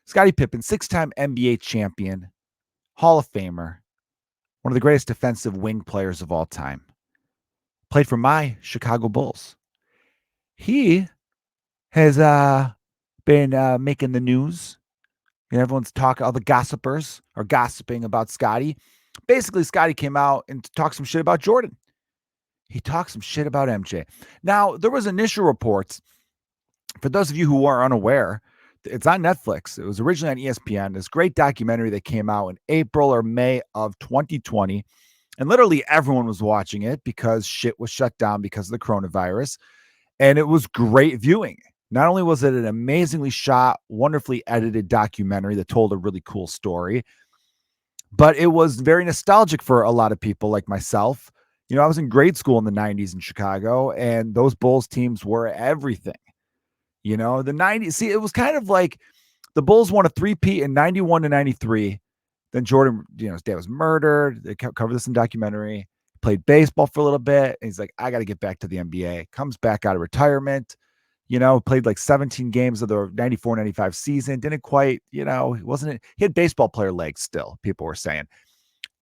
Scottie Pippen, 6-time NBA champion, Hall of Famer, one of the greatest defensive wing players of all time. Played for my Chicago Bulls. He has been making the news. And everyone's talking, all the gossipers are gossiping about Scottie. Basically, Scottie came out and talked some shit about Jordan. He talked some shit about MJ. Now, there was initial reports. For those of you who are unaware, it's on Netflix. It was originally on ESPN. This great documentary that came out in April or May of 2020. And literally everyone was watching it because shit was shut down because of the coronavirus. And it was great viewing. Not only was it an amazingly shot, wonderfully edited documentary that told a really cool story, but it was very nostalgic for a lot of people like myself. You know, I was in grade school in the 90s in Chicago, and those Bulls teams were everything. You know, the 90s, see, it was kind of like the Bulls won a three-peat in 91 to 93. Then Jordan, you know, his dad was murdered. They covered this in documentary. Played baseball for a little bit. And he's like, I got to get back to the NBA. Comes back out of retirement. You know, played like 17 games of the 94-95 season. Didn't quite, you know, he had baseball player legs still, people were saying.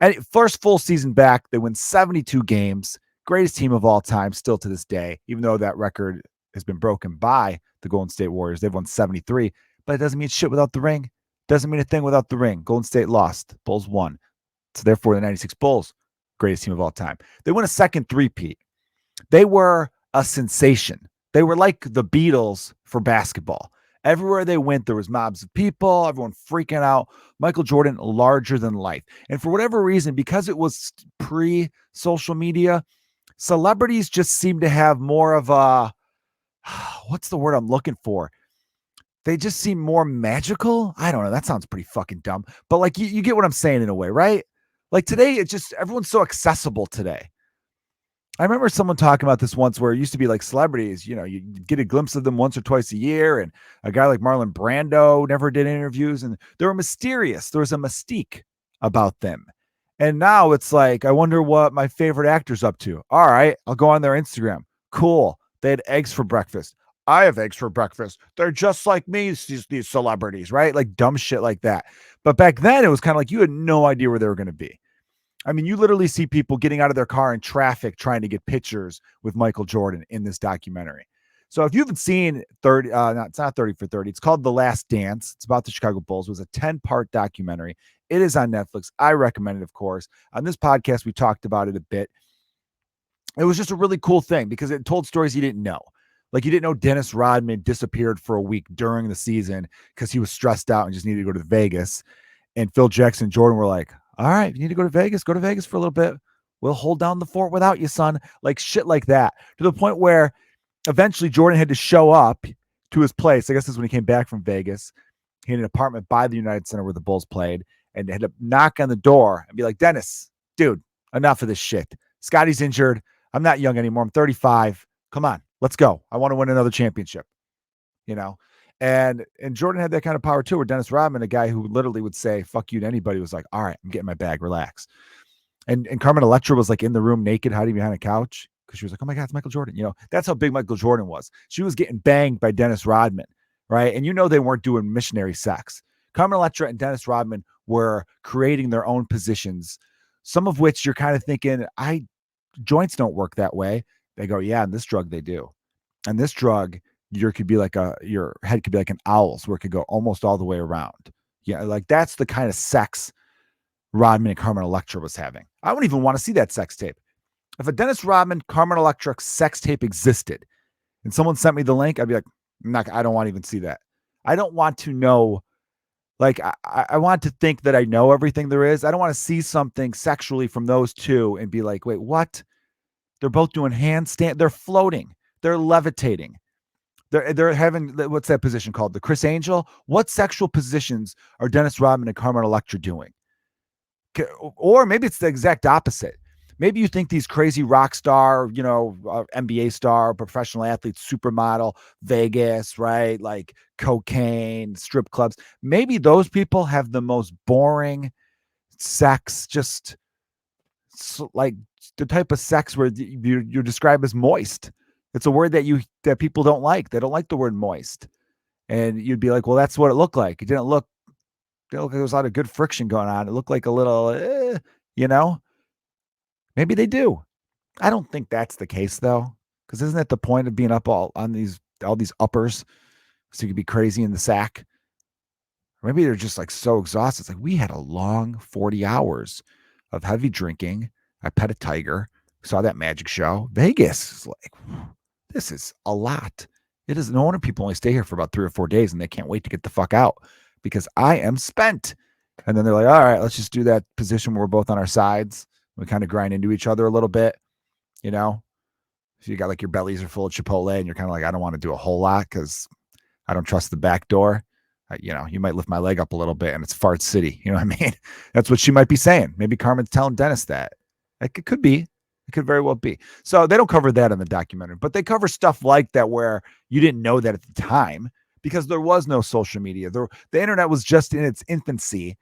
And first full season back, they win 72 games. Greatest team of all time, still to this day, even though that record has been broken by the Golden State Warriors. They've won 73, but it doesn't mean shit without the ring. Doesn't mean a thing without the ring. Golden State lost. Bulls won. So therefore, the 96 Bulls, greatest team of all time. They won a second three-peat. They were a sensation. They were like the Beatles for basketball. Everywhere they went, there was mobs of people, everyone freaking out. Michael Jordan, larger than life. And for whatever reason, because it was pre-social media, celebrities just seemed to have more of a, what's the word I'm looking for? They just seem more magical. I don't know. That sounds pretty fucking dumb. But like you get what I'm saying in a way, right? Like today, it's just, everyone's so accessible today. I remember someone talking about this once where it used to be like celebrities, you know, you get a glimpse of them once or twice a year. And a guy like Marlon Brando never did interviews, and they were mysterious. There was a mystique about them. And now it's like, I wonder what my favorite actor's up to. All right, I'll go on their Instagram. Cool. They had eggs for breakfast. I have eggs for breakfast. They're just like me, these celebrities, right? Like dumb shit like that. But back then it was kind of like you had no idea where they were going to be. I mean, you literally see people getting out of their car in traffic trying to get pictures with Michael Jordan in this documentary. So if you haven't seen 30, it's not 30 for 30. It's called The Last Dance. It's about the Chicago Bulls. It was a 10-part documentary. It is on Netflix. I recommend it, of course. On this podcast, we talked about it a bit. It was just a really cool thing because it told stories you didn't know. Like you didn't know Dennis Rodman disappeared for a week during the season because he was stressed out and just needed to go to Vegas. And Phil Jackson and Jordan were like, all right, you need to go to Vegas for a little bit. We'll hold down the fort without you, son. Like shit like that. To the point where eventually Jordan had to show up to his place. I guess this is when he came back from Vegas. He had an apartment by the United Center where the Bulls played, and they had to knock on the door and be like, Dennis, dude, enough of this shit. Scottie's injured. I'm not young anymore. I'm 35. Come on, let's go. I want to win another championship, you know? And Jordan had that kind of power too, where Dennis Rodman, a guy who literally would say, fuck you to anybody, was like, all right, I'm getting my bag, relax. And Carmen Electra was like in the room naked, hiding behind a couch, because she was like, oh my God, it's Michael Jordan. You know, that's how big Michael Jordan was. She was getting banged by Dennis Rodman, right? And you know they weren't doing missionary sex. Carmen Electra and Dennis Rodman were creating their own positions, some of which you're kind of thinking, joints don't work that way. They go, yeah, and this drug they do. And this drug, your head could be like an owl's, where it could go almost all the way around. Yeah, like that's the kind of sex Rodman and Carmen Electra was having. I wouldn't even want to see that sex tape. If a Dennis Rodman, Carmen Electra sex tape existed and someone sent me the link, I'd be like, I don't want to even see that. I don't want to know. Like, I want to think that I know everything there is. I don't want to see something sexually from those two and be like, wait, what? They're both doing handstand. They're floating. They're levitating. They're having, what's that position called? The Chris Angel? What sexual positions are Dennis Rodman and Carmen Electra doing? Or maybe it's the exact opposite. Maybe you think these crazy rock star, NBA star, professional athletes, supermodel, Vegas, right? Like cocaine, strip clubs. Maybe those people have the most boring sex, just like the type of sex where you describe as moist. It's a word that people don't like. They don't like the word moist. And you'd be like, well, that's what it looked like. It didn't look There was a lot of good friction going on. It looked like a little, you know, maybe they do. I don't think that's the case though, because isn't that the point of being up all these uppers, so you could be crazy in the sack? Or maybe they're just like so exhausted. It's like we had a long 40 hours of heavy drinking. I pet a tiger, saw that magic show. Vegas is like, this is a lot. It is no wonder people only stay here for about 3 or 4 days and they can't wait to get the fuck out because I am spent. And then they're like, all right, let's just do that position where we're both on our sides. We kind of grind into each other a little bit, you know? So you got like your bellies are full of Chipotle and you're kind of like, I don't want to do a whole lot because I don't trust the back door. You might lift my leg up a little bit and it's fart city. You know what I mean? That's what she might be saying. Maybe Carmen's telling Dennis that. It could be. It could very well be. So they don't cover that in the documentary, but they cover stuff like that where you didn't know that at the time because there was no social media. The internet was just in its infancy.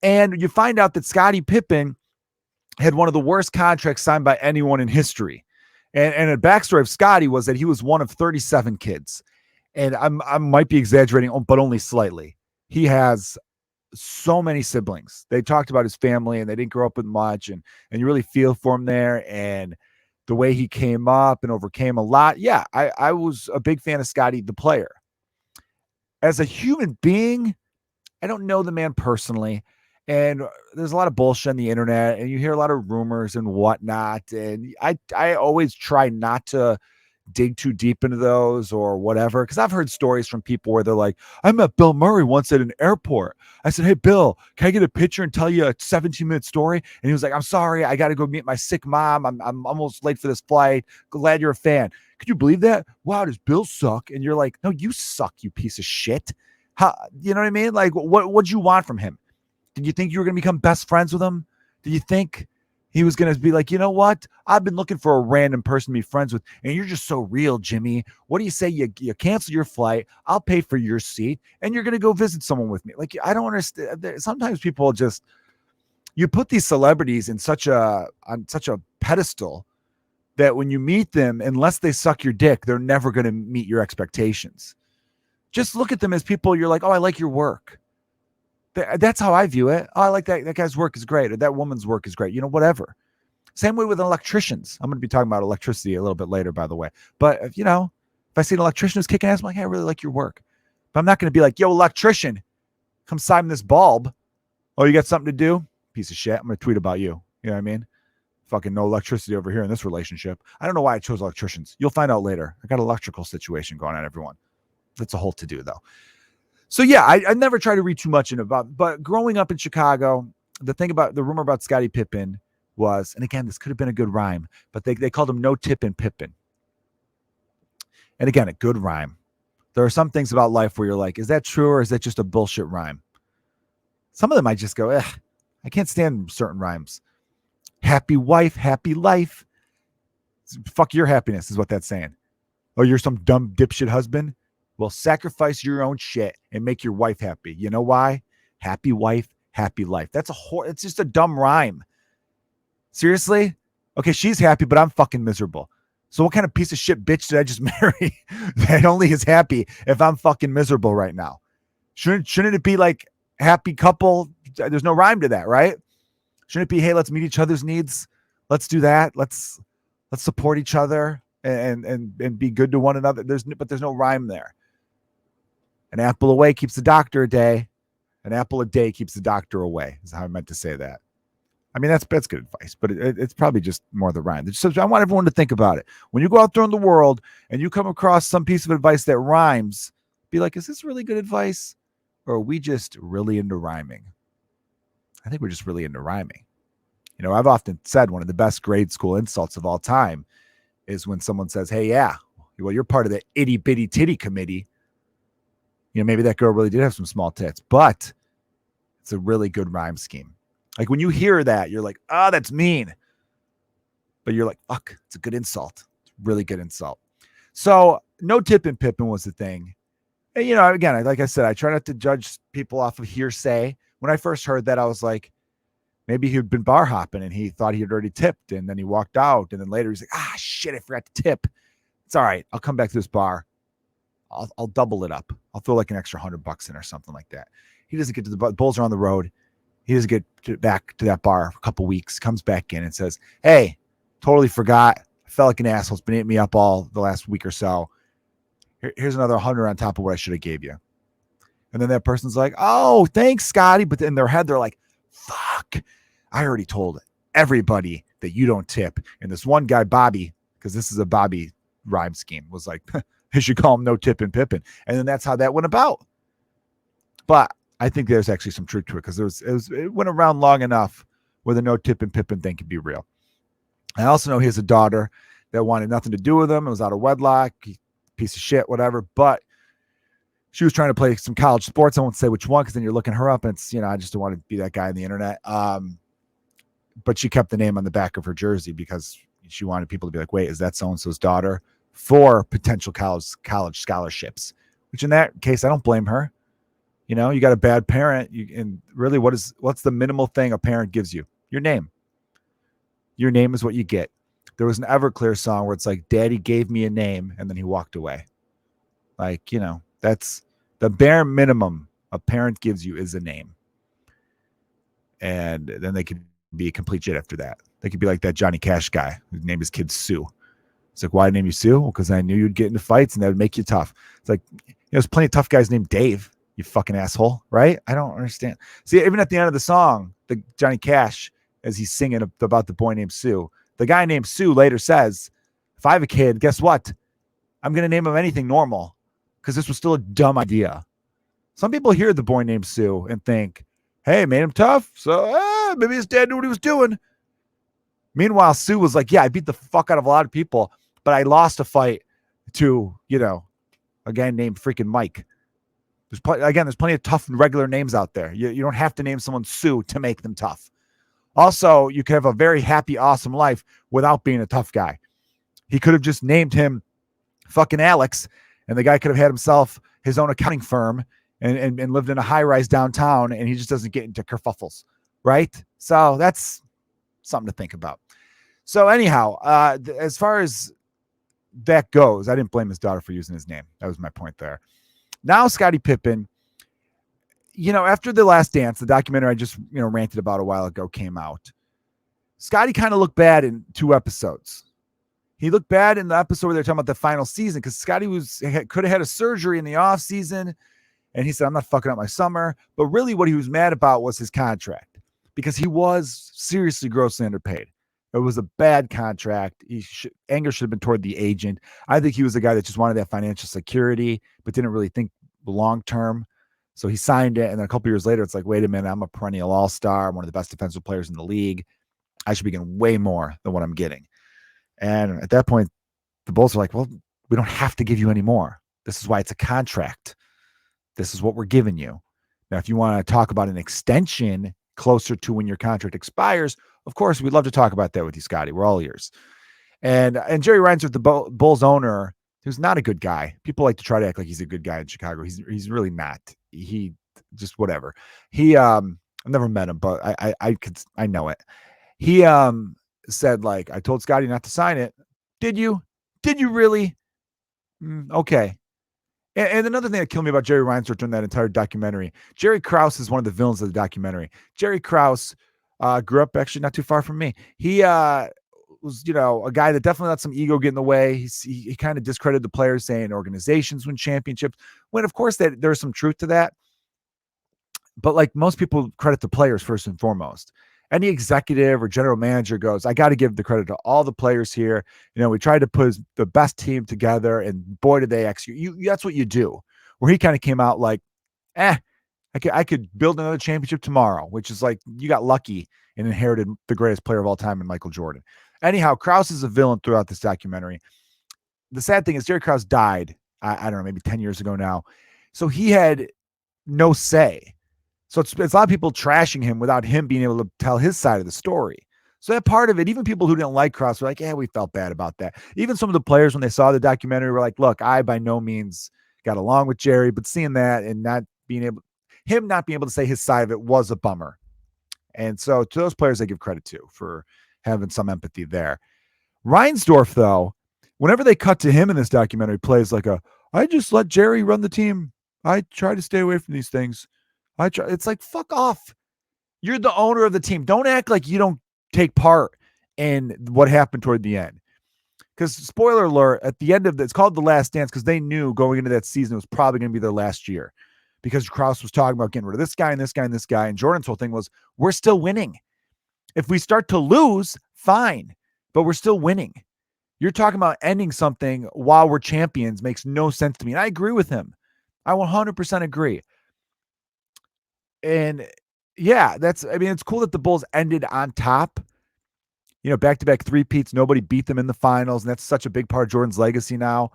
And you find out that Scottie Pippen had one of the worst contracts signed by anyone in history. And a backstory of Scottie was that he was one of 37 kids. And I might be exaggerating, but only slightly. He has so many siblings. They talked about his family and they didn't grow up with much. And you really feel for him there. And the way he came up and overcame a lot. Yeah, I was a big fan of Scottie, the player. As a human being, I don't know the man personally. And there's a lot of bullshit on the internet and you hear a lot of rumors and whatnot. And I always try not to dig too deep into those or whatever. Cause I've heard stories from people where they're like, I met Bill Murray once at an airport. I said, hey, Bill, can I get a picture and tell you a 17-minute story? And he was like, I'm sorry. I got to go meet my sick mom. I'm almost late for this flight. Glad you're a fan. Could you believe that? Wow. Does Bill suck? And you're like, no, you suck, you piece of shit. How, you know what I mean? Like what'd you want from him? Did you think you were going to become best friends with him? Did you think he was going to be like, you know what? I've been looking for a random person to be friends with, and you're just so real, Jimmy. What do you say? You cancel your flight. I'll pay for your seat, and you're going to go visit someone with me. Like, I don't understand. Sometimes people just, you put these celebrities on such a pedestal that when you meet them, unless they suck your dick, they're never going to meet your expectations. Just look at them as people. You're like, oh, I like your work. That's how I view it. Oh, I like that guy's work is great. Or that woman's work is great. Whatever. Same way with electricians. I'm going to be talking about electricity a little bit later, by the way. But, if I see an electrician who's kicking ass, I'm like, hey, I really like your work. But I'm not going to be like, yo, electrician, come sign this bulb. Oh, you got something to do? Piece of shit. I'm going to tweet about you. You know what I mean? Fucking no electricity over here in this relationship. I don't know why I chose electricians. You'll find out later. I got an electrical situation going on, everyone. That's a whole to-do, though. So yeah, I never try to read too much into about, but growing up in Chicago, the rumor about Scottie Pippen was, and again, this could have been a good rhyme, but they called him No Tippin' Pippen. And again, a good rhyme. There are some things about life where you're like, is that true or is that just a bullshit rhyme? Some of them I just go, I can't stand certain rhymes. Happy wife, happy life. Fuck your happiness is what that's saying. Oh, you're some dumb dipshit husband? Well, sacrifice your own shit and make your wife happy. You know why? Happy wife, happy life. It's just a dumb rhyme. Seriously? Okay, she's happy, but I'm fucking miserable. So what kind of piece of shit bitch did I just marry that only is happy if I'm fucking miserable right now? Shouldn't it be like happy couple? There's no rhyme to that, right? Shouldn't it be, hey, let's meet each other's needs. Let's do that. Let's support each other and be good to one another. But there's no rhyme there. An apple away keeps the doctor a day. An apple a day keeps the doctor away is how I meant to say that. I mean, that's good advice, but it's probably just more the rhyme. So I want everyone to think about it. When you go out there in the world and you come across some piece of advice that rhymes, be like, is this really good advice? Or are we just really into rhyming? I think we're just really into rhyming. I've often said one of the best grade school insults of all time is when someone says, hey, yeah, well, you're part of the itty bitty titty committee. Maybe that girl really did have some small tits, but it's a really good rhyme scheme. Like when you hear that, you're like, oh, that's mean. But you're like, fuck, it's a good insult. It's a really good insult. So No Tippin' Pippen was the thing. And, again, like I said, I try not to judge people off of hearsay. When I first heard that, I was like, maybe he'd been bar hopping and he thought he had already tipped and then he walked out. And then later he's like, shit, I forgot to tip. It's all right. I'll come back to this bar. I'll double it up. I'll throw like an extra $100 in or something like that. He doesn't get to the Bulls are on the road. He doesn't get back to that bar for a couple weeks, comes back in and says, hey, totally forgot. I felt like an asshole. It's been eating me up all the last week or so. Here's another 100 on top of what I should have gave you. And then that person's like, oh, thanks, Scottie. But in their head, they're like, fuck, I already told everybody that you don't tip. And this one guy, Bobby, because this is a Bobby rhyme scheme, was like, they should call him No Tippin' Pippin. And then that's how that went about. But I think there's actually some truth to it because it went around long enough where the No Tippin' Pippin thing could be real. I also know he has a daughter that wanted nothing to do with him. It was out of wedlock, piece of shit, whatever. But she was trying to play some college sports. I won't say which one because then you're looking her up and it's, I just don't want to be that guy on the internet. But she kept the name on the back of her jersey because she wanted people to be like, wait, is that so-and-so's daughter for potential college scholarships? Which in that case, I don't blame her. You got a bad parent. And really, what's the minimal thing a parent gives you? Your name. Your name is what you get. There was an Everclear song where it's like, Daddy gave me a name, and then he walked away. Like, that's the bare minimum a parent gives you is a name. And then they could be a complete shit after that. They could be like that Johnny Cash guy who named his kid Sue. It's like, why name you Sue? Well, because I knew you'd get into fights and that would make you tough. It's like, there's plenty of tough guys named Dave, you fucking asshole, right? I don't understand. See, even at the end of the song, the Johnny Cash, as he's singing about the boy named Sue, the guy named Sue later says, if I have a kid, guess what? I'm going to name him anything normal because this was still a dumb idea. Some people hear the boy named Sue and think, hey, made him tough, so maybe his dad knew what he was doing. Meanwhile, Sue was like, yeah, I beat the fuck out of a lot of people, but I lost a fight to, a guy named freaking Mike. There's plenty of tough regular names out there. You don't have to name someone Sue to make them tough. Also, you could have a very happy, awesome life without being a tough guy. He could have just named him fucking Alex, and the guy could have had himself his own accounting firm and lived in a high-rise downtown, and he just doesn't get into kerfuffles, right? So that's something to think about. So anyhow, as far as that goes, I didn't blame his daughter for using his name. That was my point there. Now, Scottie Pippen, after The Last Dance, the documentary I just, ranted about a while ago came out, Scottie kind of looked bad in 2 episodes. He looked bad in the episode where they're talking about the final season because Scottie could have had a surgery in the off season. And he said, I'm not fucking up my summer. But really what he was mad about was his contract because he was seriously grossly underpaid. It was a bad contract. Anger should have been toward the agent. I think he was a guy that just wanted that financial security, but didn't really think long-term. So he signed it. And then a couple years later, it's like, wait a minute, I'm a perennial all-star. I'm one of the best defensive players in the league. I should be getting way more than what I'm getting. And at that point, the Bulls are like, well, we don't have to give you any more. This is why it's a contract. This is what we're giving you. Now, if you want to talk about an extension closer to when your contract expires, of course, we'd love to talk about that with you, Scottie. We're all ears. And Jerry Reinsdorf, the Bulls owner, who's not a good guy. People like to try to act like he's a good guy in Chicago. He's really not. He just whatever. I've never met him, but I know it. He said, like, I told Scottie not to sign it. Did you? Did you really? Okay. And another thing that killed me about Jerry Reinsdorf during that entire documentary, Jerry Krause is one of the villains of the documentary. Jerry Krause grew up actually not too far from me. He was, a guy that definitely let some ego get in the way. He kind of discredited the players, saying organizations win championships, when of course there's some truth to that. But like most people credit the players first and foremost. Any executive or general manager goes, I got to give the credit to all the players here. We tried to put the best team together, and boy, did they execute. That's what you do. Where he kind of came out like, I could build another championship tomorrow, which is like, you got lucky and inherited the greatest player of all time in Michael Jordan. Anyhow, Krause is a villain throughout this documentary. The sad thing is Jerry Krause died, I don't know, maybe 10 years ago now. So he had no say. So it's a lot of people trashing him without him being able to tell his side of the story. So that part of it, even people who didn't like Krause were like, yeah, we felt bad about that. Even some of the players, when they saw the documentary, were like, look, I by no means got along with Jerry, but seeing that and not being able to say his side of it was a bummer. And so to those players, I give credit to for having some empathy there. Reinsdorf, though, whenever they cut to him in this documentary, plays like I just let Jerry run the team. I try to stay away from these things. It's like, fuck off. You're the owner of the team. Don't act like you don't take part in what happened toward the end. Because spoiler alert, at the end of it's called The Last Dance because they knew going into that season it was probably going to be their last year. Because Krause was talking about getting rid of this guy and this guy and this guy. And Jordan's whole thing was, we're still winning. If we start to lose, fine, but we're still winning. You're talking about ending something while we're champions makes no sense to me. And I agree with him. I 100% agree. And yeah, it's cool that the Bulls ended on top. Back-to-back three-peats, nobody beat them in the finals, and that's such a big part of Jordan's legacy now,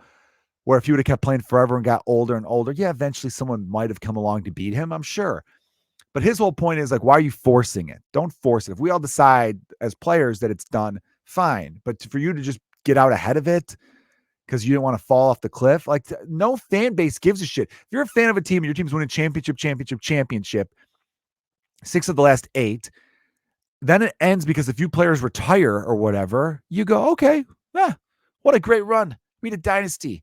where if he would have kept playing forever and got older and older, yeah, eventually someone might have come along to beat him, I'm sure. But his whole point is, like, why are you forcing it? Don't force it. If we all decide as players that it's done, fine. But for you to just get out ahead of it because you didn't want to fall off the cliff, like, no fan base gives a shit. If you're a fan of a team and your team's winning championship, 6 of the last 8, then it ends because a few players retire or whatever, you go, okay, what a great run. We had a dynasty.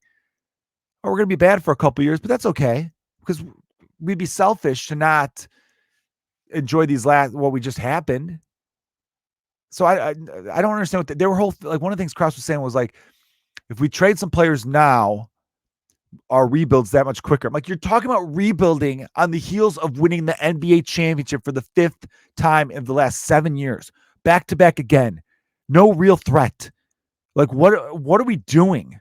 Or we're going to be bad for a couple years, but that's okay because we'd be selfish to not enjoy what we just happened. So I don't understand what their whole, like, one of the things Krause was saying was like, if we trade some players now, our rebuild's that much quicker. I'm like, you're talking about rebuilding on the heels of winning the NBA championship for the 5th time in the last 7 years, back to back again. No real threat. Like, what are we doing?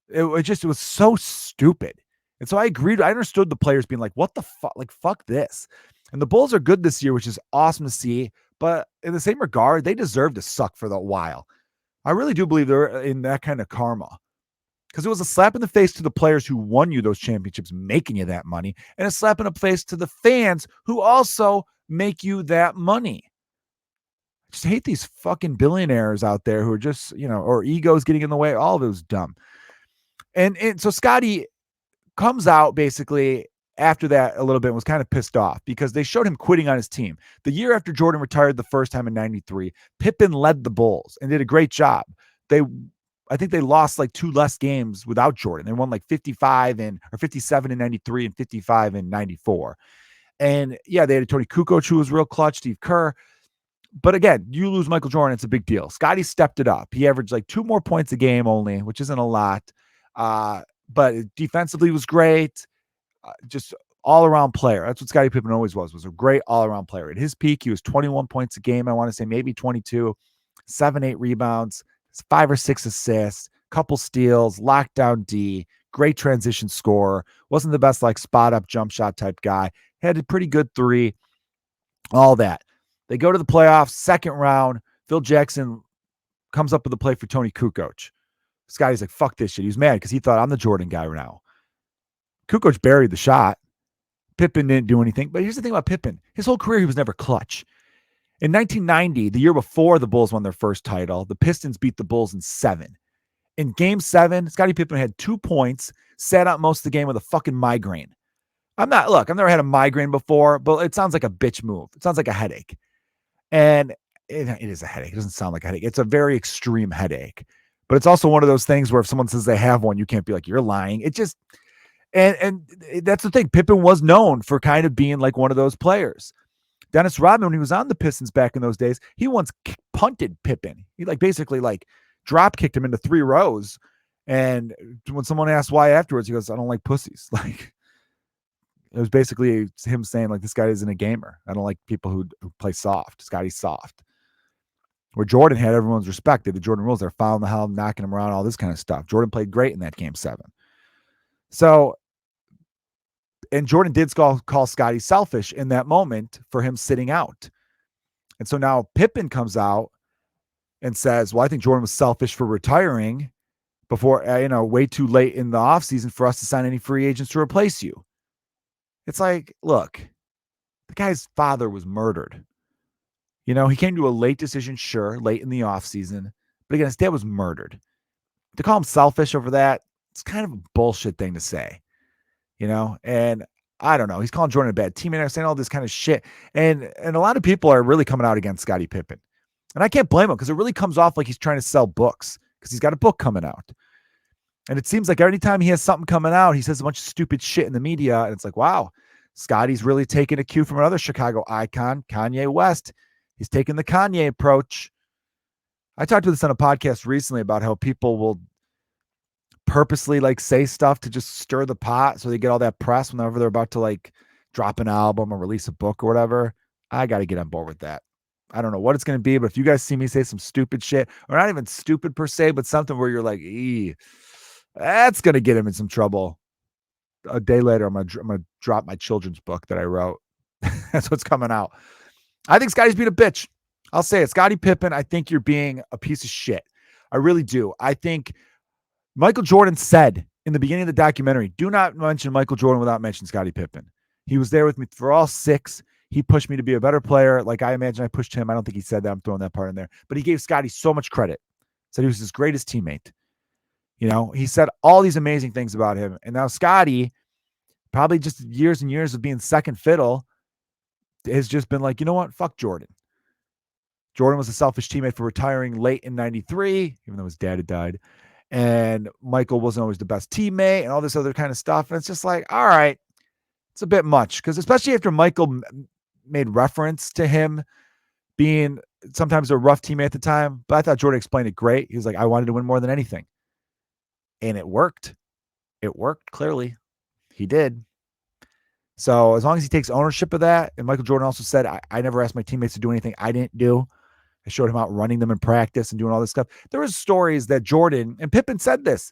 It was so stupid. And so I agreed. I understood the players being like, what the fuck? Like, fuck this. And the Bulls are good this year, which is awesome to see. But in the same regard, they deserve to suck for a while. I really do believe they're in that kind of karma. Because it was a slap in the face to the players who won you those championships, making you that money, and a slap in the face to the fans who also make you that money. I just hate these fucking billionaires out there who are just, or egos getting in the way. All of it was dumb. And so Scottie comes out basically after that a little bit and was kind of pissed off because they showed him quitting on his team. The year after Jordan retired the first time in 93, Pippen led the Bulls and did a great job. I think they lost like 2 less games without Jordan. They won like 57 in 93 and 55 in 94. And yeah, they had Tony Kukoc who was real clutch, Steve Kerr. But again, you lose Michael Jordan, it's a big deal. Scottie stepped it up. He averaged like 2 more points a game only, which isn't a lot. But defensively was great. Just all-around player. That's what Scottie Pippen always was a great all-around player. At his peak, he was 21 points a game. I want to say maybe 22, 7-8 rebounds, 5 or 6 assists, couple steals, lockdown D, great transition scorer. Wasn't the best like spot up jump shot type guy. Had a pretty good 3, all that. They go to the playoffs, second round. Phil Jackson comes up with a play for Tony Kukoc. Scottie's like, fuck this shit. He was mad because he thought I'm the Jordan guy now. Kukoc buried the shot. Pippen didn't do anything. But here's the thing about Pippen. His whole career, he was never clutch. In 1990, the year before the Bulls won their first title, the Pistons beat the Bulls in 7. In game 7, Scottie Pippen had 2 points, sat out most of the game with a fucking migraine. I've never had a migraine before, but it sounds like a bitch move. It sounds like a headache. And it is a headache. It doesn't sound like a headache. It's a very extreme headache. But it's also one of those things where if someone says they have one, you can't be like, you're lying. It just, and that's the thing. Pippen was known for kind of being like one of those players. Dennis Rodman, when he was on the Pistons back in those days, he once punted Pippen. He basically drop kicked him into 3 rows. And when someone asked why afterwards, he goes, I don't like pussies. Like, it was basically him saying, like, this guy isn't a gamer. I don't like people who play soft. Scottie's soft. Where Jordan had everyone's respect. They had the Jordan rules. They're fouling the hell, knocking him around, all this kind of stuff. Jordan played great in that game 7. So, and Jordan did call Scottie selfish in that moment for him sitting out. And so now Pippen comes out and says, well, I think Jordan was selfish for retiring before, way too late in the offseason for us to sign any free agents to replace you. It's like, look, the guy's father was murdered. He came to a late decision, sure, late in the offseason. But again, his dad was murdered. To call him selfish over that, it's kind of a bullshit thing to say. And I don't know. He's calling Jordan a bad teammate, saying all this kind of shit. And a lot of people are really coming out against Scottie Pippen. And I can't blame him because it really comes off like he's trying to sell books because he's got a book coming out. And it seems like every time he has something coming out, he says a bunch of stupid shit in the media. And it's like, wow. Scottie's really taking a cue from another Chicago icon, Kanye West. He's taking the Kanye approach. I talked to this on a podcast recently about how people will purposely like say stuff to just stir the pot so they get all that press whenever they're about to like drop an album or release a book or whatever. I got to get on board with that. I don't know what it's going to be, but if you guys see me say some stupid shit, or not even stupid per se, but something where you're like, that's going to get him in some trouble. A day later, I'm gonna drop my children's book that I wrote. That's what's coming out. I think Scottie's being a bitch. I'll say it. Scottie Pippen, I think you're being a piece of shit. I really do. I think Michael Jordan said in the beginning of the documentary, do not mention Michael Jordan without mentioning Scottie Pippen. He was there with me for all 6. He pushed me to be a better player. Like I imagine I pushed him. I don't think he said that. I'm throwing that part in there. But he gave Scottie so much credit. Said he was his greatest teammate. You know, he said all these amazing things about him. And now Scottie, probably just years and years of being second fiddle, has just been like, you know what? Fuck Jordan. Jordan was a selfish teammate for retiring late in 93, even though his dad had died. And Michael wasn't always the best teammate and all this other kind of stuff. And it's just like, all right, it's a bit much. Because especially after Michael made reference to him being sometimes a rough teammate at the time. But I thought Jordan explained it great. He was like, I wanted to win more than anything. And it worked. It worked, clearly. He did. So as long as he takes ownership of that, and Michael Jordan also said, I never asked my teammates to do anything I didn't do. I showed him out running them in practice and doing all this stuff. There was stories that Jordan, and Pippen said this,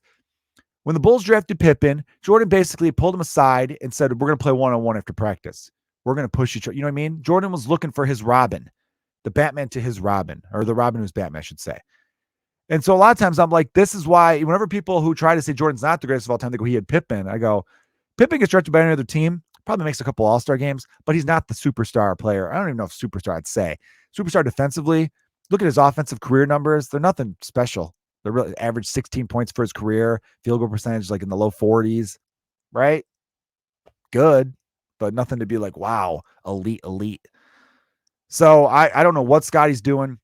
when the Bulls drafted Pippen, Jordan basically pulled him aside and said, we're going to play one-on-one after practice. We're going to push each other. You know what I mean? Jordan was looking for his Robin, the Batman to his Robin, or the Robin who's Batman, I should say. And so a lot of times I'm like, this is why whenever people who try to say Jordan's not the greatest of all time, they go, he had Pippen. I go, Pippen gets drafted by any other team, probably makes a couple all-star games, but he's not the superstar player. I don't even know if superstar I'd say. Superstar defensively, look at his offensive career numbers. They're nothing special. They're really average 16 points for his career, field goal percentage like in the low 40s, right? Good, but nothing to be like, wow, elite. So I don't know what Scottie's doing.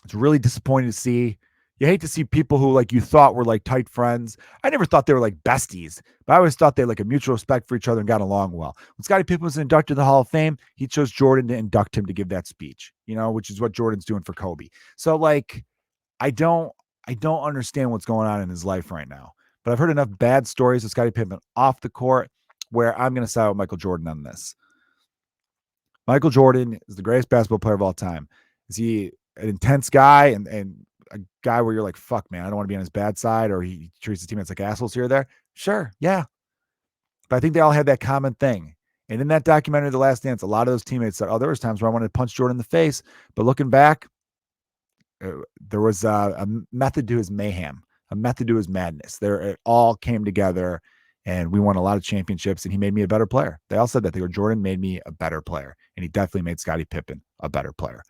It's really disappointing to see. You hate to see people who like you thought were like tight friends. I never thought they were like besties, but I always thought they had like a mutual respect for each other and got along well. When Scottie Pippen was inducted to the Hall of Fame, he chose Jordan to induct him to give that speech, you know, which is what Jordan's doing for Kobe. So like, I don't understand what's going on in his life right now, but I've heard enough bad stories of Scottie Pippen off the court where I'm going to side with Michael Jordan on this. Michael Jordan is the greatest basketball player of all time. Is he an intense guy and a guy where you're like, fuck, man, I don't want to be on his bad side, or he treats his teammates like assholes here or there? Sure, yeah. But I think they all had that common thing. And in that documentary, The Last Dance, a lot of those teammates said, oh, there was times where I wanted to punch Jordan in the face. But looking back, there was a method to his mayhem, a method to his madness. It all came together, and we won a lot of championships, and he made me a better player. They all said that. They go, Jordan made me a better player, and he definitely made Scottie Pippen a better player.